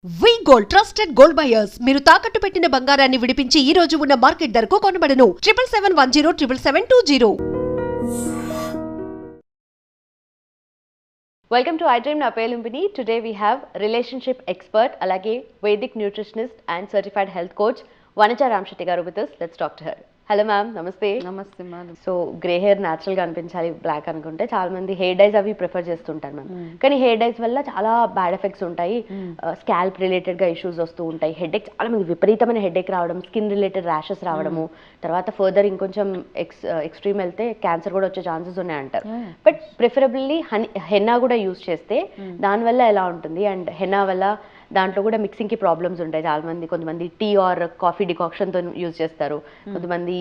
వి gold trusted gold buyers మీరు తాకట్టు పెట్టిన బంగారాన్ని విడిపించి ఈ రోజు ఉన్న మార్కెట్ ధరకు కొనబడను 7771077720. Welcome to iDream na పేరు Lumbini. Today we have relationship expert అలాగే Vedic nutritionist and certified health coach Vanija Ramshetty garu with us. Let's talk to her. Hello ma'am, నమస్తే. నమస్తే మ్యామ్. సో గ్రే హెయిర్ న్యాచురల్గా అనిపించాలి black అనుకుంటే చాలా మంది hair dyes అవి ప్రిఫర్ చేస్తుంటారు మ్యామ్. కానీ హెయిర్ డైస్ వల్ల చాలా బ్యాడ్ ఎఫెక్ట్స్ ఉంటాయి. స్కాల్ప్ రిలేటెడ్గా ఇష్యూస్ వస్తూ ఉంటాయి. హెడేక్, చాలా మంది విపరీతమైన హెడేక్ రావడం, స్కిన్ రిలేటెడ్ ర్యాషెస్ రావడము, తర్వాత ఫర్దర్ ఇంకొంచెం ఎక్స్ట్రీమ్ వెళ్తే క్యాన్సర్ కూడా వచ్చే ఛాన్సెస్ ఉన్నాయంటారు. బట్ ప్రిఫరబుల్లీ హెన్నా కూడా యూజ్ చేస్తే దానివల్ల ఎలా ఉంటుంది? అండ్ హెన్నా వల్ల దాంట్లో కూడా మిక్సింగ్కి ప్రాబ్లమ్స్ ఉంటాయి. చాలా మంది, కొంతమంది టీ ఆర్ కాఫీ డికాక్షన్తో యూజ్ చేస్తారు, కొంతమంది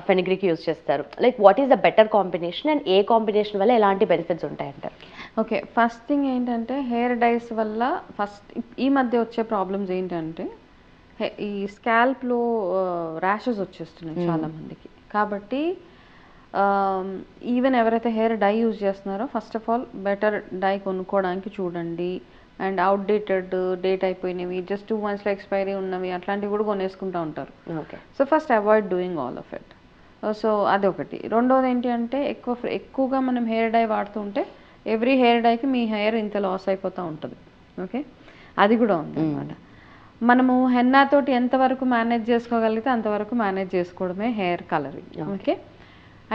ఫెనిగ్రిక్ యూజ్ చేస్తారు. Like what is the better combination and A combination వల్ల ఎలాంటి బెనిఫిట్స్ ఉంటాయంటారు? ఓకే, ఫస్ట్ థింగ్ ఏంటంటే హెయిర్ డైస్ వల్ల ఫస్ట్ ఈ మధ్య వచ్చే ప్రాబ్లమ్స్ ఏంటంటే ఈ స్కాల్ప్లో ర్యాషెస్ వచ్చేస్తున్నాయి చాలా మందికి. కాబట్టి ఈవెన్ ఎవరైతే హెయిర్ డై యూజ్ చేస్తున్నారో first of all better dye కొనుక్కోవడానికి చూడండి. అండ్ అవుట్డేటెడ్ డేట్ అయిపోయినవి, జస్ట్ 2 monthsలో ఎక్స్పైరీ ఉన్నవి అట్లాంటివి కూడా కొనేసుకుంటూ ఉంటారు. Okay, so first avoid doing all of it. So అదొకటి. రెండోది ఏంటి అంటే ఎక్కువగా మనం హెయిర్ డై వాడుతూ ఉంటే ఎవ్రీ హెయిర్ డైకి మీ హెయిర్ ఇంత లాస్ అయిపోతూ ఉంటుంది. ఓకే, అది కూడా ఉంది అన్నమాట. మనము హెన్నా తోటి ఎంతవరకు మేనేజ్ చేసుకోగలిగితే అంతవరకు మేనేజ్ చేసుకోవడమే హెయిర్ కలరింగ్. ఓకే,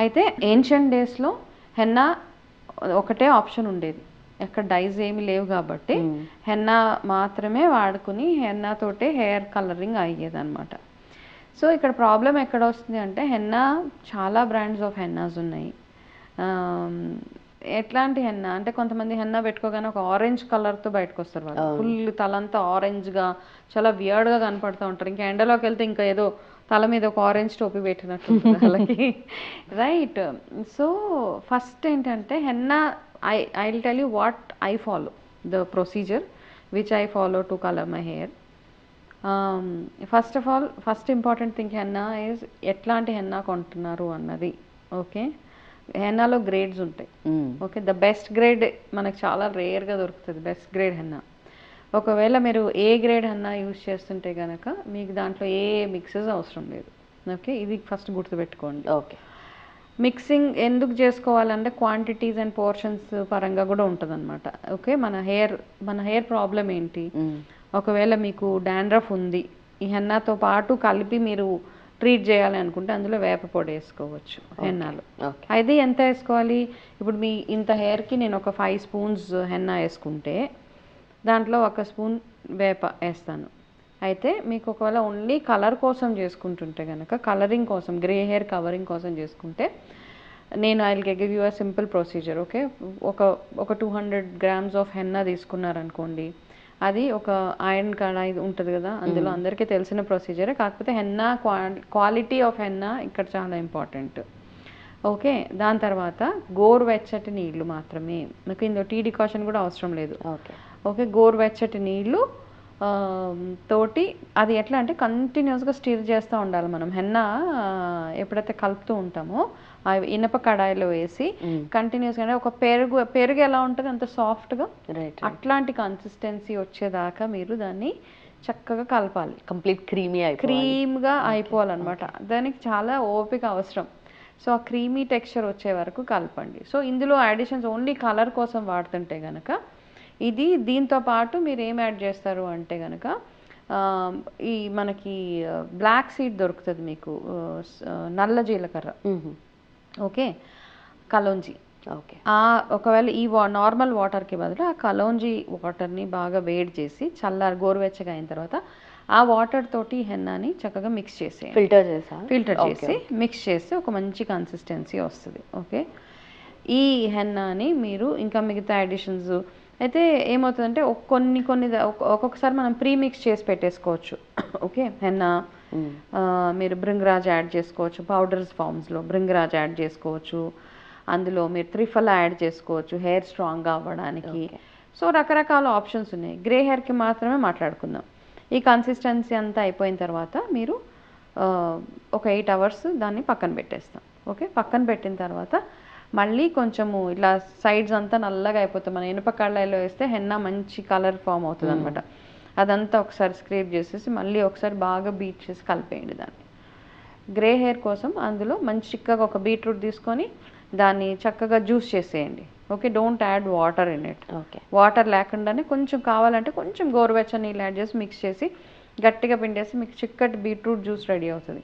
అయితే ఏన్షియంట్ డేస్లో హెన్నా ఒకటే ఆప్షన్ ఉండేది, ఎక్కడ డైస్ ఏమి లేవు కాబట్టి హెన్నా మాత్రమే వాడుకుని హెన్నా తోటే హెయిర్ కలరింగ్ అయ్యేది అనమాట. సో ఇక్కడ ప్రాబ్లం ఎక్కడ వస్తుంది అంటే హెన్నా చాలా బ్రాండ్స్ ఆఫ్ హెన్నాస్ ఉన్నాయి. ఎట్లాంటి హెన్నా అంటే కొంతమంది హెన్నా పెట్టుకోగానే ఒక ఆరెంజ్ కలర్తో బయటకు వస్తారు. వాళ్ళు ఫుల్ తలంతా ఆరెంజ్గా చాలా వియర్డ్గా కనపడుతూ ఉంటారు. ఇంకా ఎండలోకి వెళ్తే ఇంకా ఏదో తల మీద ఒక ఆరెంజ్ టోపీ పెట్టినట్టు వాళ్ళకి, రైట్? సో ఫస్ట్ ఏంటంటే henna, I will tell you what I follow, the procedure which I follow to color my hair. First of all, first important thing henna is ఎట్లాంటి హెన్నా కొంటున్నారు అన్నది. ఓకే, హెన్నాలో గ్రేడ్స్ ఉంటాయి. Okay, the best grade మనకు చాలా రేర్గా దొరుకుతుంది, best grade henna. ఒకవేళ మీరు ఏ గ్రేడ్ హెన్నా యూజ్ చేస్తుంటే కనుక మీకు దాంట్లో ఏ మిక్సెస్ అవసరం లేదు. ఓకే, ఇది ఫస్ట్ గుర్తుపెట్టుకోండి. ఓకే, మిక్సింగ్ ఎందుకు చేసుకోవాలంటే క్వాంటిటీస్ అండ్ పోర్షన్స్ పరంగా కూడా ఉంటుంది అనమాట. ఓకే, మన హెయిర్ ప్రాబ్లం ఏంటి? ఒకవేళ మీకు డాండ్రఫ్ ఉంది, ఈ హెన్నాతో పాటు కలిపి మీరు ట్రీట్ చేయాలి అనుకుంటే అందులో వేప పొడి వేసుకోవచ్చు హెన్నాలో. అయితే ఎంత వేసుకోవాలి? ఇప్పుడు మీ ఇంత హెయిర్కి నేను ఒక 5 spoons హెన్నా వేసుకుంటే దాంట్లో 1 spoon వేప వేస్తాను. అయితే మీకు ఒకవేళ ఓన్లీ కలర్ కోసం చేసుకుంటుంటే కనుక, కలరింగ్ కోసం, గ్రే హెయిర్ కవరింగ్ కోసం చేసుకుంటే నేను I will give you a simple procedure. Okay, ఒక 200 grams ఆఫ్ హెన్నా తీసుకున్నారనుకోండి, అది ఒక ఐరన్ కడాయి ఉంటుంది కదా, అందులో అందరికీ తెలిసిన ప్రొసీజరే, కాకపోతే హెన్నా క్వాలిటీ ఆఫ్ హెన్నా ఇక్కడ చాలా ఇంపార్టెంట్. ఓకే, దాని తర్వాత గోరువెచ్చటి నీళ్లు మాత్రమే, నాకు ఇందులో టీ డికాషన్ కూడా అవసరం లేదు. ఓకే, గోరువెచ్చటి నీళ్లు తోటి, అది ఎట్లా అంటే కంటిన్యూస్గా స్టిర్ చేస్తూ ఉండాలి మనం. హెన్నా ఎప్పుడైతే కలుపుతూ ఉంటామో ఆ ఇనప కడాయిలో వేసి కంటిన్యూస్గా, అంటే ఒక పెరుగు ఎలా ఉంటుంది అంత సాఫ్ట్గా, అట్లాంటి కన్సిస్టెన్సీ వచ్చేదాకా మీరు దాన్ని చక్కగా కలపాలి. కంప్లీట్ క్రీమ్గా అయిపోవాలన్నమాట. దానికి చాలా ఓపిక అవసరం. సో ఆ క్రీమీ టెక్స్చర్ వచ్చే వరకు కలపండి. సో ఇందులో అడిషన్స్ ఓన్లీ కలర్ కోసం వాడుతుంటే కనుక ఇది, దీంతో పాటు మీరు ఏం యాడ్ చేస్తారు అంటే కనుక ఈ మనకి బ్లాక్ సీడ్ దొరుకుతుంది మీకు, నల్ల జీలకర్ర. ఓకే, కలోంజీ. ఓకే, ఒకవేళ ఈ నార్మల్ వాటర్కి బదులు ఆ కలోంజీ వాటర్ని బాగా వేడి చేసి గోరువెచ్చగా అయిన తర్వాత ఆ వాటర్ తోటి హెన్నాని చక్కగా మిక్స్ చేసి ఫిల్టర్ చేసి మిక్స్ చేస్తే ఒక మంచి కన్సిస్టెన్సీ వస్తుంది. ఓకే, ఈ హెన్నాని మీరు ఇంకా మిగతా అడిషన్స్ అయితే ఏమవుతుందంటే ఒక్కొక్కసారి మనం ప్రీమిక్స్ చేసి పెట్టేసుకోవచ్చు. ఓకే, హెన్నా మీరు భృంగరాజ్ యాడ్ చేసుకోవచ్చు, పౌడర్స్ ఫామ్స్లో భృంగరాజ్ యాడ్ చేసుకోవచ్చు, అందులో మీరు త్రిఫలా యాడ్ చేసుకోవచ్చు హెయిర్ స్ట్రాంగ్గా అవ్వడానికి. సో రకరకాల ఆప్షన్స్ ఉన్నాయి. గ్రే హెయిర్కి మాత్రమే మాట్లాడుకుందాం. ఈ కన్సిస్టెన్సీ అంతా అయిపోయిన తర్వాత మీరు ఒక 8 hours దాన్ని పక్కన పెట్టేస్తాం. ఓకే, పక్కన పెట్టిన తర్వాత మళ్ళీ కొంచెము ఇలా సైడ్స్ అంతా నల్లగా అయిపోతుంది. మన ఇనుప కళాయిలో వేస్తే హెన్నా మంచి కలర్ ఫామ్ అవుతుంది అనమాట. అదంతా ఒకసారి స్క్రేప్ చేసేసి మళ్ళీ ఒకసారి బాగా బీట్ చేసి కలిపేయండి దాన్ని. గ్రే హెయిర్ కోసం అందులో మంచి చిక్కగా ఒక బీట్రూట్ తీసుకొని దాన్ని చక్కగా జ్యూస్ చేసేయండి. Okay, don't add water in it. Okay, water లేకుండానే కొంచెం కావాలంటే కొంచెం గోరువెచ్చని నీళ్ళు యాడ్ చేసి మిక్స్ చేసి గట్టిగా పిండేసి మీకు చిక్కటి బీట్రూట్ జ్యూస్ రెడీ అవుతుంది.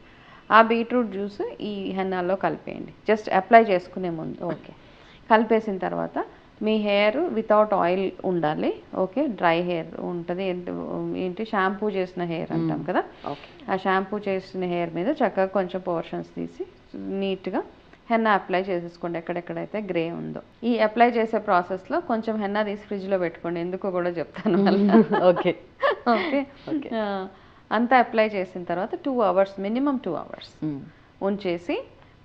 ఆ బీట్రూట్ జ్యూస్ ఈ హెన్నాలో కలిపేయండి జస్ట్ అప్లై చేసుకునే ముందు. ఓకే, కలిపేసిన తర్వాత మీ హెయిర్ వితౌట్ ఆయిల్ ఉండాలి. ఓకే, డ్రై హెయిర్ ఉంటుంది, ఏంటి షాంపూ చేసిన హెయిర్ అంటాం కదా, ఆ షాంపూ చేసిన హెయిర్ మీద చక్కగా కొంచెం పోర్షన్స్ తీసి నీట్గా హెన్నా అప్లై చేసేసుకోండి ఎక్కడెక్కడైతే గ్రే ఉందో. ఈ అప్లై చేసే ప్రాసెస్లో కొంచెం హెన్నా తీసి ఫ్రిడ్జ్లో పెట్టుకోండి, ఎందుకో కూడా చెప్తాను మళ్ళీ. ఓకే ఓకే, అంతా అప్లై చేసిన తర్వాత 2 hours మినిమం 2 hours ఉంచేసి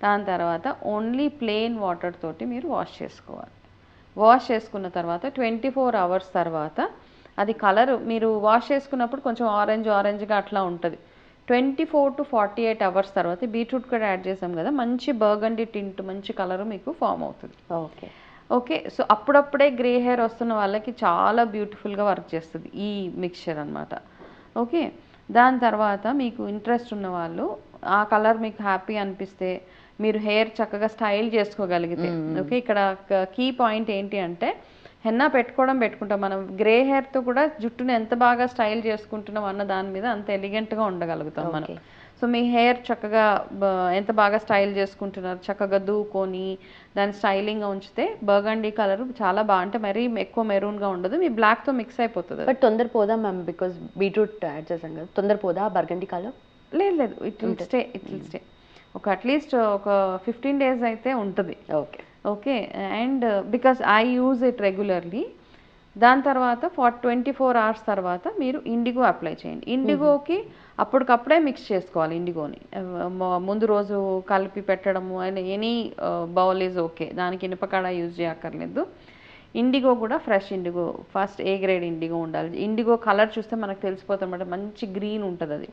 దాని తర్వాత ఓన్లీ ప్లెయిన్ వాటర్ తోటి మీరు వాష్ చేసుకోవాలి. వాష్ చేసుకున్న తర్వాత 24 hours తర్వాత అది కలర్ మీరు వాష్ చేసుకున్నప్పుడు కొంచెం ఆరెంజ్గా అట్లా ఉంటుంది. 24 to 48 hours తర్వాత బీట్రూట్ కూడా యాడ్ చేసాం కదా, మంచి బర్గండీ టింట్ మంచి కలర్ మీకు ఫామ్ అవుతుంది. ఓకే ఓకే, సో అప్పుడప్పుడే గ్రే హెయిర్ వస్తున్న వాళ్ళకి చాలా బ్యూటిఫుల్గా వర్క్ చేస్తుంది ఈ మిక్చర్ అనమాట. ఓకే, దాని తర్వాత మీకు ఇంట్రెస్ట్ ఉన్న వాళ్ళు ఆ కలర్ మీకు హ్యాపీ అనిపిస్తే మీరు హెయిర్ చక్కగా స్టైల్ చేసుకోగలిగితే. ఓకే, ఇక్కడ కీ పాయింట్ ఏంటి అంటే హెన్నా పెట్టుకుంటాం మనం, గ్రే హెయిర్తో కూడా జుట్టుని ఎంత బాగా స్టైల్ చేసుకుంటున్నాం అన్న దాని మీద అంత ఎలిగెంట్గా ఉండగలుగుతాం మనం. సో మీ హెయిర్ చక్కగా ఎంత బాగా స్టైల్ చేసుకుంటున్నారు, చక్కగా దూకొని దాన్ని స్టైలింగ్గా ఉంచితే బర్గండీ కలర్ చాలా బాగా, అంటే మరీ ఎక్కువ మెరూన్గా ఉండదు, మీ బ్లాక్తో మిక్స్ అయిపోతుంది. బట్ తొందర పోదా మ్యామ్, బికాస్ బీట్రూట్ యాడ్ చేసాం కదా, తొందర పోదా బర్గండీ కలర్? లేదు, ఇట్ విల్ స్టే ఒక అట్లీస్ట్ ఒక 15 days అయితే ఉంటుంది. Okay okay, and because I use it regularly. దాని తర్వాత 24 hours తర్వాత మీరు ఇండిగో అప్లై చేయండి. ఇండిగోకి అప్పటికప్పుడే మిక్స్ చేసుకోవాలి ఇండిగోని, ముందు రోజు కలిపి పెట్టడము and any bowl is okay, దానికి ఇనుపకాడ యూజ్ చేయక్కర్లేదు. ఇండిగో కూడా fresh IndiGo, first A grade IndiGo ఉండాలి. ఇండిగో కలర్ చూస్తే మనకు తెలిసిపోతుంది అన్నమాట, మంచి గ్రీన్ ఉంటుంది, అది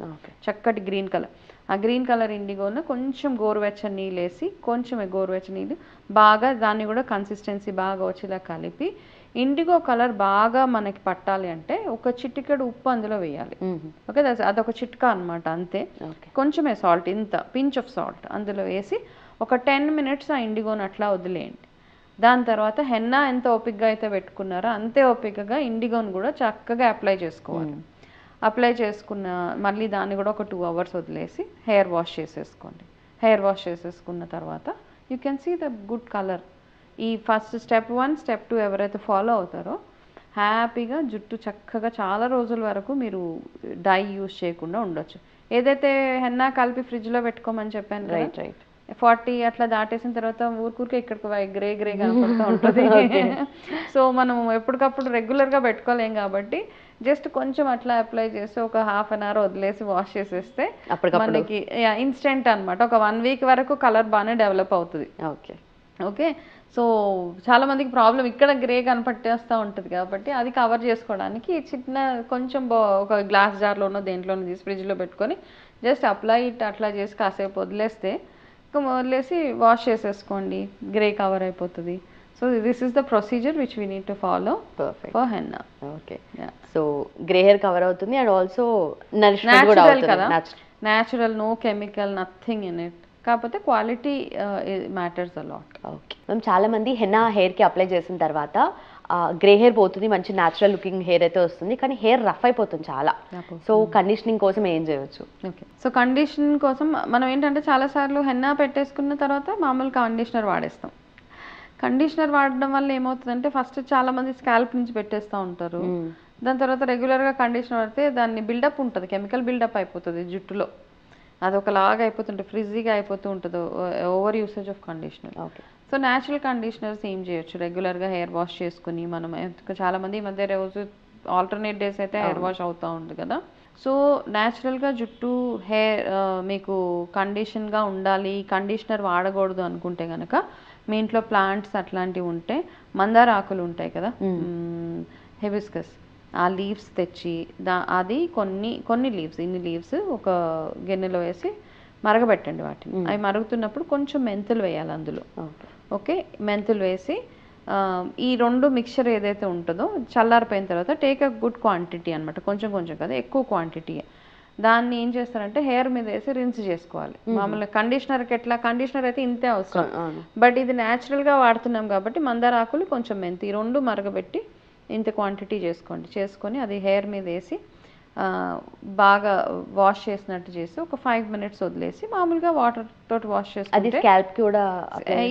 చక్కటి గ్రీన్ కలర్. ఆ గ్రీన్ కలర్ ఇండిగోను కొంచెం గోరువెచ్చని నీళ్ళు వేసి, కొంచెం గోరువెచ్చని నీళ్ళు బాగా దాన్ని కూడా కన్సిస్టెన్సీ బాగా వచ్చేలా కలిపి, ఇండిగో కలర్ బాగా మనకి పట్టాలి అంటే ఒక చిటికెడు ఉప్పు అందులో వేయాలి. ఓకే, అదొక చిట్కా అనమాట, అంతే. కొంచెమే సాల్ట్, ఇంత పించ్ ఆఫ్ సాల్ట్ అందులో వేసి ఒక 10 minutes ఆ ఇండిగోని అట్లా వదిలేయండి. దాని తర్వాత హెన్నా ఎంత ఓపికగా అయితే పెట్టుకున్నారో అంతే ఓపికగా ఇండిగోని కూడా చక్కగా అప్లై చేసుకోవాలి. అప్లై చేసుకున్న మళ్ళీ దాన్ని కూడా ఒక 2 hours వదిలేసి హెయిర్ వాష్ చేసేసుకోండి. హెయిర్ వాష్ చేసేసుకున్న తర్వాత you can see the good colour. ఈ ఫస్ట్ స్టెప్ 1 స్టెప్ 2 ఎవరైతే ఫాలో అవుతారో హ్యాపీగా జుట్టు చక్కగా చాలా రోజుల వరకు మీరు డై యూజ్ చేయకుండా ఉండొచ్చు. ఏదైతే హెన్నా కలిపి ఫ్రిడ్జ్లో పెట్టుకోమని చెప్పాను, రైట్ 40 అట్లా దాటేసిన తర్వాత ఊరికే ఇక్కడికి గ్రే కనపడుతూ ఉంటుంది. సో మనం ఎప్పటికప్పుడు రెగ్యులర్గా పెట్టుకోలేం కాబట్టి జస్ట్ కొంచెం అట్లా అప్లై చేసి ఒక 1/2 hour వదిలేసి వాష్ చేసేస్తే మనకి ఇన్స్టెంట్ అనమాట. ఒక 1 week వరకు కలర్ బాగానే డెవలప్ అవుతుంది. ఓకే, సో చాలా మందికి ప్రాబ్లం ఇక్కడ గ్రే కనపట్టేస్తూ ఉంటుంది కాబట్టి అది కవర్ చేసుకోవడానికి చిన్న కొంచెం ఒక గ్లాస్ జార్లోనో దేంట్లోనో తీసి ఫ్రిడ్జ్లో పెట్టుకొని జస్ట్ అప్లై అట్లా చేసి కాసేపు వదిలేస్తే వదిలేసి వాష్ చేసేసుకోండి, గ్రే కవర్ అయిపోతుంది. So this is the procedure which we need to follow for henna. Okay, so grey hair cover అవుతుంది అండ్ ఆల్సో న్యాచురల్ కదా, natural, no chemical, nothing in it. కాకపోతే quality matters a lot. Okay ma'am, చాలా మంది henna హెయిర్కి apply చేసిన తర్వాత grey hair పోతుంది, మంచి న్యాచురల్ లుకింగ్ హెయిర్ అయితే వస్తుంది, కానీ హెయిర్ రఫ్ అయిపోతుంది చాలా. సో కండిషనింగ్ కోసం ఏం చేయవచ్చు? ఓకే, సో కండిషనింగ్ కోసం మనం ఏంటంటే చాలాసార్లు హెన్నా పెట్టేసుకున్న తర్వాత మామూలు కండిషనర్ వాడేస్తాం. కండిషనర్ వాడడం వల్ల ఏమవుతుందంటే ఫస్ట్ చాలా మంది స్కాల్ప్ నుంచి పెట్టేస్తూ ఉంటారు, దాని తర్వాత రెగ్యులర్గా కండిషనర్ వాడితే దాన్ని బిల్డప్ ఉంటుంది, కెమికల్ బిల్డప్ అయిపోతుంది జుట్టులో, అదొకలాగా అయిపోతుంటే ఫ్రిజీగా అయిపోతూ ఉంటుంది over usage of conditioner. Okay, so natural conditioners ఏం చేయొచ్చు, రెగ్యులర్గా హెయిర్ వాష్ చేసుకుని మనం చాలామంది ఈ మధ్య రోజు ఆల్టర్నేట్ డేస్ అయితే హెయిర్ వాష్ అవుతూ ఉంది కదా. సో న్యాచురల్గా జుట్టు హెయిర్ మీకు కండిషన్గా ఉండాలి, కండిషనర్ వాడకూడదు అనుకుంటే కనుక మీ ఇంట్లో ప్లాంట్స్ అట్లాంటివి ఉంటే మందార ఆకులు ఉంటాయి కదా, హెబిస్కస్, ఆ లీవ్స్ తెచ్చి అది కొన్ని లీవ్స్, ఇన్ని లీవ్స్ ఒక గిన్నెలో వేసి మరగబెట్టండి వాటిని. అవి మరుగుతున్నప్పుడు కొంచెం మెంతులు వేయాలి అందులో. ఓకే, మెంతులు వేసి ఈ రెండు మిక్చర్ ఏదైతే ఉంటుందో చల్లారిపోయిన తర్వాత టేక్ అ గుడ్ క్వాంటిటీ అనమాట, కొంచెం కొంచెం కదా, ఎక్కువ క్వాంటిటీ. దాన్ని ఏం చేస్తారంటే హెయిర్ మీద వేసి రిన్స్ చేసుకోవాలి. మామూలుగా కండిషనర్కి ఎట్లా, కండిషనర్ అయితే ఇంతే అవసరం, బట్ ఇది న్యాచురల్గా వాడుతున్నాం కాబట్టి మందార ఆకులు కొంచెం మెంతి రెండు మరగబెట్టి ఇంత క్వాంటిటీ చేసుకొని అది హెయిర్ మీద వేసి బాగా వాష్ చేసినట్టు చేసి ఒక 5 minutes వదిలేసి మామూలుగా వాటర్ తోటి వాష్ అది చేసుకుంటే స్కాల్ప్ కూడా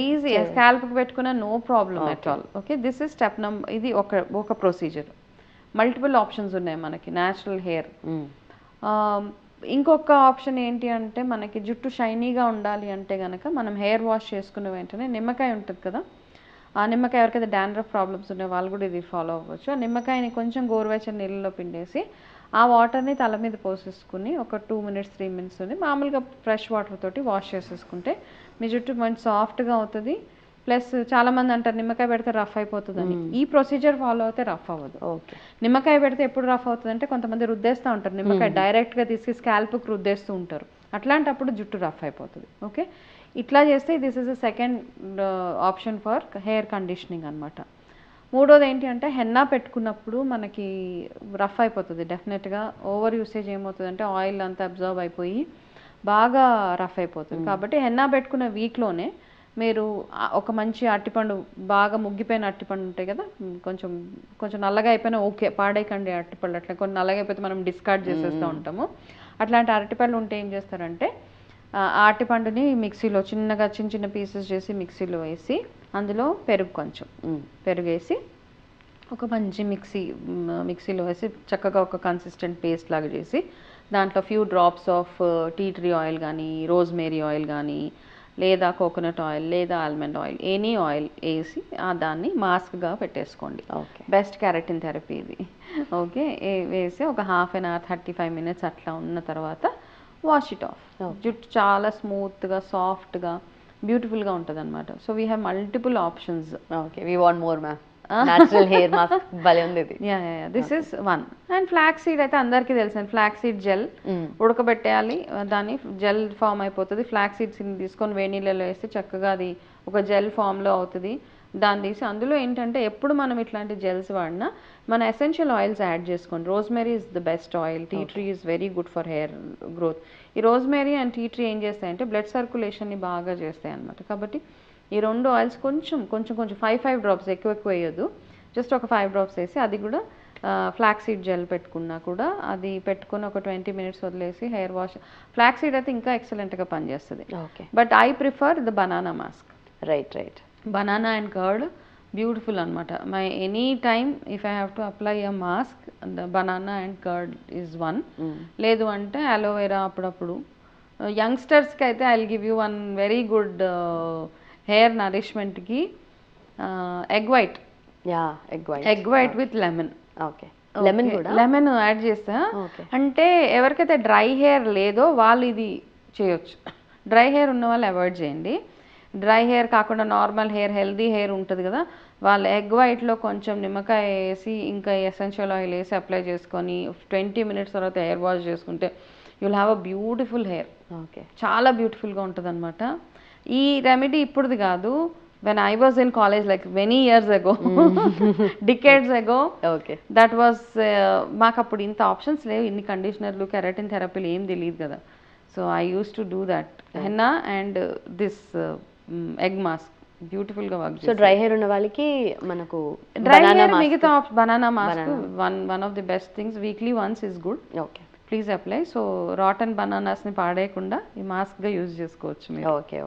ఈజీ. స్కాల్ప్కి పెట్టుకున్న no problem at all. Okay, this is step number. ఇది ఒక ప్రొసీజర్. మల్టిపుల్ ఆప్షన్స్ ఉన్నాయి మనకి న్యాచురల్ హెయిర్. ఇంకొక ఆప్షన్ ఏంటి అంటే మనకి జుట్టు షైనీగా ఉండాలి అంటే కనుక మనం హెయిర్ వాష్ చేసుకున్న వెంటనే నిమ్మకాయ ఉంటుంది కదా, ఆ నిమ్మకాయ ఎవరికైతే డాండ్రఫ్ ప్రాబ్లమ్స్ ఉన్నాయో వాళ్ళు కూడా ఇది ఫాలో అవ్వచ్చు. ఆ నిమ్మకాయని కొంచెం గోరువెచ్చని నీళ్ళలో పిండేసి ఆ వాటర్ని తల మీద పోసేసుకుని ఒక 2 minutes 3 minutes ఉంది మామూలుగా ఫ్రెష్ వాటర్ తోటి వాష్ చేసేసుకుంటే మీ జుట్టు మంచి సాఫ్ట్గా అవుతుంది. ప్లస్ చాలామంది అంటారు నిమ్మకాయ పెడితే రఫ్ అయిపోతుందని. ఈ ప్రొసీజర్ ఫాలో అయితే రఫ్ అవ్వదు. నిమ్మకాయ పెడితే ఎప్పుడు రఫ్ అవుతుంది అంటే కొంతమంది రుద్దేస్తూ ఉంటారు, నిమ్మకాయ డైరెక్ట్గా తీసి స్కాల్ప్కి రుద్దేస్తూ ఉంటారు, అట్లాంటప్పుడు జుట్టు రఫ్ అయిపోతుంది. ఓకే, ఇట్లా చేస్తే this is the second option for hair conditioning అనమాట. మూడోది ఏంటి అంటే హెన్నా పెట్టుకున్నప్పుడు మనకి రఫ్ అయిపోతుంది డెఫినెట్గా. ఓవర్ యూసేజ్ ఏమవుతుందంటే ఆయిల్ అంతా అబ్జర్వ్ అయిపోయి బాగా రఫ్ అయిపోతుంది. కాబట్టి హెన్నా పెట్టుకున్న వీక్లోనే మీరు ఒక మంచి అరటిపండు, బాగా ముగ్గిపోయిన అరటిపండు ఉంటాయి కదా, కొంచెం కొంచెం నల్లగా అయిపోయినా ఓకే, పాడేయకండి అరటిపళ్ళు. అట్లా కొన్ని నల్లగా అయిపోతే మనం డిస్కార్డ్ చేసేస్తూ ఉంటాము. అట్లాంటి అరటిపళ్ళు ఉంటే ఏం చేస్తారంటే ఆ అరటిపండుని మిక్సీలో చిన్న చిన్న పీసెస్ చేసి మిక్సీలో వేసి అందులో పెరుగు కొంచెం పెరుగేసి ఒక మంచి మిక్సీలో వేసి చక్కగా ఒక కన్సిస్టెంట్ పేస్ట్ లాగా చేసి దాంట్లో few drops of tea tree oil కానీ, రోజ్మేరీ ఆయిల్ కానీ, లేదా కోకోనట్ ఆయిల్ లేదా ఆల్మండ్ ఆయిల్, ఎనీ ఆయిల్ వేసి దాన్ని మాస్క్గా పెట్టేసుకోండి. బెస్ట్ కెరటిన్ థెరపీ ఇది. ఓకే, వేసి ఒక 1/2 hour 35 minutes అట్లా ఉన్న తర్వాత వాష్ ఇట్ ఆఫ్. జుట్టు చాలా స్మూత్గా సాఫ్ట్గా బ్యూటిఫుల్గా ఉంటుంది అనమాట. So we have multiple options. Okay, we want more ma'am. Natural hair mask భలే ఉంది ఇది. This is one. And flax seed అయితే అందరికీ తెలిసింది, ఫ్లాక్స్ సీడ్ జెల్ ఉడకబెట్టేయాలి, దాన్ని జెల్ ఫామ్ అయిపోతుంది. ఫ్లాక్స్ సీడ్స్ తీసుకొని వేడి నీళ్ళలో వేస్తే చక్కగా అది ఒక జెల్ ఫామ్లో అవుతుంది. దాన్ని తీసి అందులో ఏంటంటే ఎప్పుడు మనం ఇట్లాంటి జెల్స్ వాడినా మన ఎసెన్షియల్ ఆయిల్స్ యాడ్ చేసుకోండి. Rosemary is the best oil, tea tree is very good for hair growth. ఈ రోజ్మేరీ అండ్ టీ ట్రీ ఏం చేస్తాయంటే బ్లడ్ సర్క్యులేషన్ని బాగా చేస్తాయి అనమాట. కాబట్టి ఈ రెండు ఆయిల్స్ కొంచెం 5 drops, ఎక్కువ వేయద్దు, జస్ట్ ఒక 5 drops వేసి అది కూడా ఫ్లాక్స్ సీడ్ జెల్ పెట్టుకున్నా కూడా అది పెట్టుకుని ఒక 20 minutes వదిలేసి హెయిర్ వాష్. ఫ్లాక్స్ సీడ్ అయితే ఇంకా ఎక్సలెంట్గా పనిచేస్తుంది. But I prefer the banana mask. Right. Banana and curd beautiful అనమాట. My any time if I have to apply a mask, the banana and curd is one. లేదు అంటే aloe vera అప్పుడప్పుడు. యంగ్స్టర్స్కి అయితే I will give you one very good hair నరిష్మెంట్కి egg white with lemon. Okay, lemon add చేస్తా. అంటే ఎవరికైతే dry hair లేదో వాళ్ళు ఇది చేయొచ్చు. డ్రై హెయిర్ ఉన్న వాళ్ళు అవాయిడ్ చేయండి. డ్రై హెయిర్ కాకుండా నార్మల్ హెయిర్, హెల్దీ హెయిర్ ఉంటుంది కదా, వాళ్ళు ఎగ్ వైట్లో కొంచెం నిమ్మకాయ వేసి ఇంకా ఎసెన్షియల్ ఆయిల్ వేసి అప్లై చేసుకొని 20 minutes తర్వాత హెయిర్ వాష్ చేసుకుంటే you will have a beautiful hair. Okay, చాలా బ్యూటిఫుల్గా ఉంటుంది అనమాట. ఈ రెమెడీ ఇప్పుడుది కాదు, when I was in college like many years ago, decades ago, that was మాకు అప్పుడు ఇంత ఆప్షన్స్ లేవు, ఇన్ని కండిషనర్లు, కెరటిన్ థెరపీలు ఏం తెలియదు కదా. So I use to do that henna and this egg mask బ్యూటిఫుల్గా వర్క్. సో డ్రై హెయిర్ ఉన్న వాళ్ళకి మనకు డ్రై హెయిర్ మిగతా banana mask one of the best things. Weekly once is good. Okay, please apply. So rotten బనానాస్ని పాడేయకుండా ఈ మాస్క్గా use చేసుకోవచ్చు మీరు. Okay.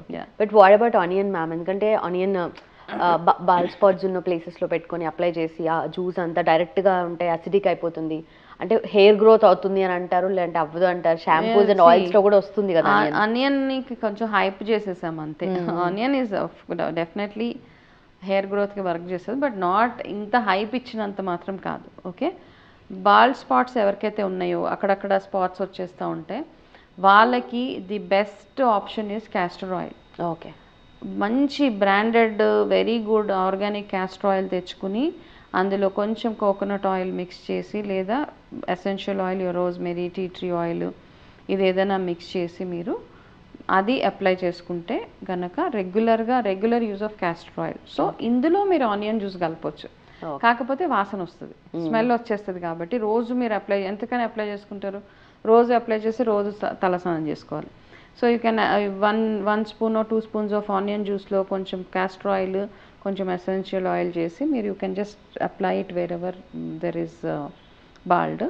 But what about onion ma'am? ఎందుకంటే ఆనియన్ బాల్ స్పాట్స్ ఉన్న ప్లేసెస్లో పెట్టుకొని అప్లై చేసి ఆ జ్యూస్ అంతా డైరెక్ట్గా ఉంటే అసిడిక్ అయిపోతుంది, అంటే హెయిర్ గ్రోత్ అవుతుంది అని అంటారు, లేదంటే అవ్వదు అంటారు. షాంపూస్ అండ్ ఆయిల్స్లో కూడా వస్తుంది కదా. ఆనియన్ని కొంచెం హైప్ చేసేసాం అంతే. ఆనియన్ ఈజ్ డెఫినెట్లీ హెయిర్ గ్రోత్కి వర్క్ చేస్తుంది, బట్ నాట్ ఇంత హైప్ ఇచ్చినంత మాత్రం కాదు. ఓకే, బాల్డ్ స్పాట్స్ ఎవరికైతే ఉన్నాయో అక్కడక్కడ స్పాట్స్ వచ్చేస్తూ ఉంటే వాళ్ళకి the best option is castor oil. Okay, మంచి branded very good organic castor oil తెచ్చుకుని అందులో కొంచెం కోకోనట్ ఆయిల్ మిక్స్ చేసి, లేదా essential oil, rosemary, tea tree oil, ఇది ఏదైనా మిక్స్ చేసి మీరు అది అప్లై చేసుకుంటే గనక regular use of castor oil. So ఇందులో మీరు ఆనియన్ జ్యూస్ కలపొచ్చు, కాకపోతే వాసన వస్తుంది, స్మెల్ వచ్చేస్తుంది. కాబట్టి రోజు మీరు ఎంతకని అప్లై చేసుకుంటారు, రోజు అప్లై చేసి రోజు తలస్నానం చేసుకోవాలి. So you can 1 spoon 2 spoons of onion జ్యూస్లో కొంచెం క్యాస్టర్ ఆయిల్, కొంచెం ఎసెన్షియల్ ఆయిల్ చేసి మీరు you can just apply it wherever there is bald.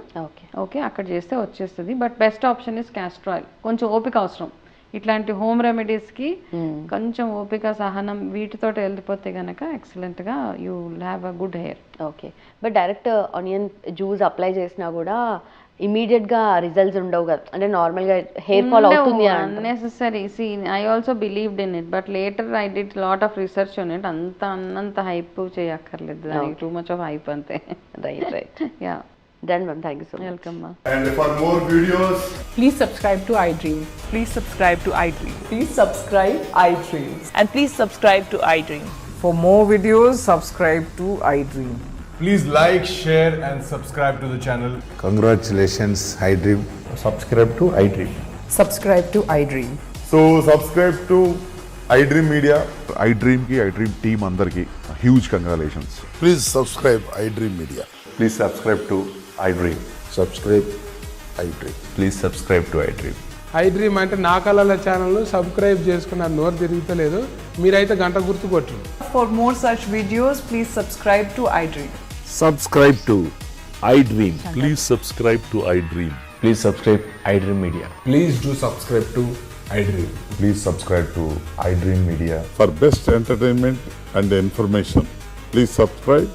Okay, అక్కడ చేస్తే వచ్చేస్తుంది. But best option is castor oil. కొంచెం ఓపిక అవసరం ఇట్లాంటి హోమ్ రెమెడీస్కి, కొంచెం ఓపిక సహనం వీటితో వెళ్ళిపోతే కనుక ఎక్సలెంట్గా you have a good hair. Okay, but direct onion juice apply చేసినా కూడా ఇమీడియట్గా రిజల్ట్స్ ఉండవు కదా, అంటే నార్మల్గా హెయిర్ ఫాల్ అవుతుంది. Unnecessary. See, I also believed in it, but later I did lot of research on it. అన్నంత హైప్ చేయక్కర్లేదు, దానికి టూ మచ్ ఆఫ్ హైప్ అంతే. Right. Yeah, done ma'am, thank you so much. Welcome మా. And for more videos, Please subscribe to iDream. Please subscribe to iDream. Please subscribe iDream. And please subscribe to iDream. For more videos, subscribe to iDream. please like, share and subscribe to the channel. Congratulations, iDream. Subscribe to iDream. Subscribe to iDream. So subscribe to iDream Media. iDream ki iDream team andarki huge congratulations. Please subscribe iDream Media. Please subscribe to iDream. Subscribe iDream. Please subscribe to iDream. iDream అంటే నా కళల channel subscribe చేసుకున్న నోరు తిరుగుతలేదు, మీరైతే గంట గుర్తు కొట్టండి. For more such videos, please subscribe to iDream. Subscribe to iDream. Please subscribe to iDream. Please subscribe iDream Media. Please do subscribe to iDream. Please subscribe to iDream Media. For best entertainment and information, please subscribe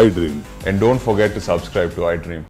iDream. And don't forget to subscribe to iDream.